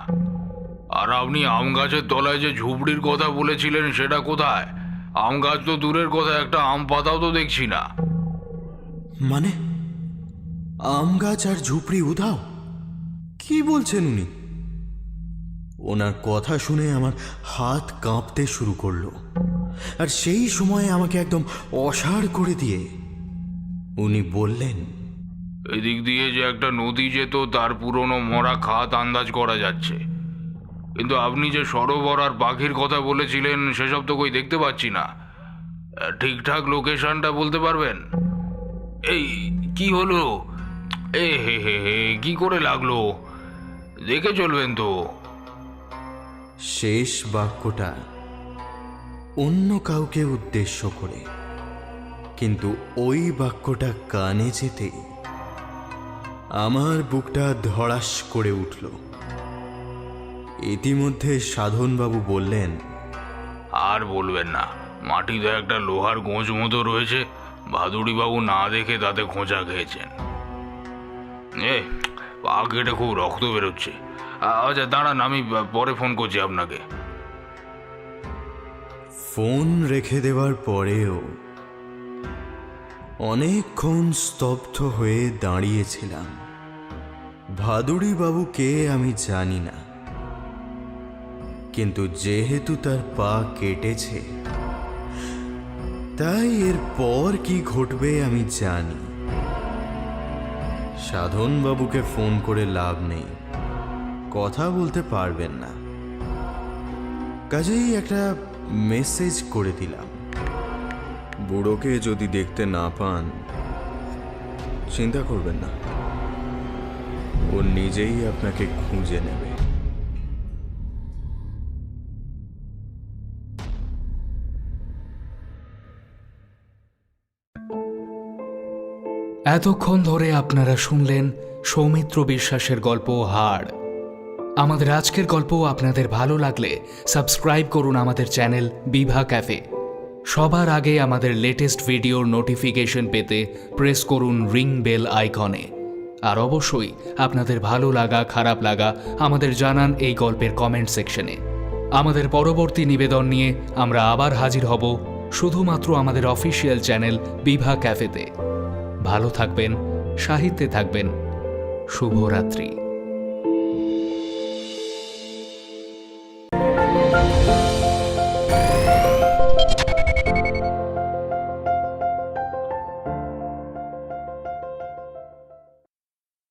আর আপনি আম গাছের তলায় যে ঝুপড়ির কথা বলেছিলেন সেটা কোথায়? আম গাছ তো দূরের কথা, একটা আম পাতাও তো দেখছি না। মানে আম গাছ আর ঝুপড়ি উধাও? কি বলছেন উনি? ওনার কথা শুনে আমার হাত কাঁপতে শুরু করলো, আর সেই সময় আমাকে একদম অসাড় করে দিয়ে উনি বললেন, এদিক দিয়ে যে একটা নদী যেত তার পুরনো মরা খাত আন্দাজ করা যাচ্ছে, কিন্তু আপনি যে সরোবর আর পাখির কথা বলেছিলেন সেসব তো কই দেখতে পাচ্ছি না। ঠিকঠাক লোকেশনটা বলতে পারবেন? এই কি হলো? এ হে হে হে, কি করে লাগলো? দেখে চলবেন তো। শেষ বাক্যটা অন্য কাউকে উদ্দেশ্য করে, কিন্তু ওই বাক্যটা কানে যেতে আমার বুকটা ধড়াস করে উঠল। ইতিমধ্যে সাধনবাবু বললেন, আর বলবেন না, মাটিতে একটা লোহার গোঁজ মতো রয়েছে। ভাদুড়িবাবু না দেখে তাতে খোঁচা খেয়েছেন। পা কেটে খুব রক্ত বেরোচ্ছে। আচ্ছা দাঁড়ান, আমি পরে ফোন করছি আপনাকে। ফোন রেখে দেওয়ার পরেও অনেকক্ষণ স্তব্ধ হয়ে দাঁড়িয়েছিলাম। ভাদুড়িবাবু কে আমি জানি না, কিন্তু যেহেতু তার পা কেটেছে, তাই এর পর কি ঘটবে আমি জানি। সাধনবাবুকে ফোন করে লাভ নেই, কথা বলতে পারবেন না। কাজেই একটা মেসেজ করে দিলাম, বুড়োকে যদি দেখতে না পান চিন্তা করবেন না, ও নিজেই আপনাকে খুঁজে নেবে। এতক্ষণ ধরে আপনারা শুনলেন সৌমিত্র বিশ্বাসের গল্প হাড়। আমাদের আজকের গল্প আপনাদের ভালো লাগলে সাবস্ক্রাইব করুন আমাদের চ্যানেল বিভা ক্যাফে। সবার আগে আমাদের লেটেস্ট ভিডিওর নোটিফিকেশন পেতে প্রেস করুন রিং বেল আইকনে। আর অবশ্যই আপনাদের ভালো লাগা খারাপ লাগা আমাদের জানান এই গল্পের কমেন্ট সেকশনে। আমাদের পরবর্তী নিবেদন নিয়ে আমরা আবার হাজির হব শুধুমাত্র আমাদের অফিসিয়াল চ্যানেল বিভা ক্যাফেতে। ভালো থাকবেন, সাহিত্যে থাকবেন। শুভরাত্রি।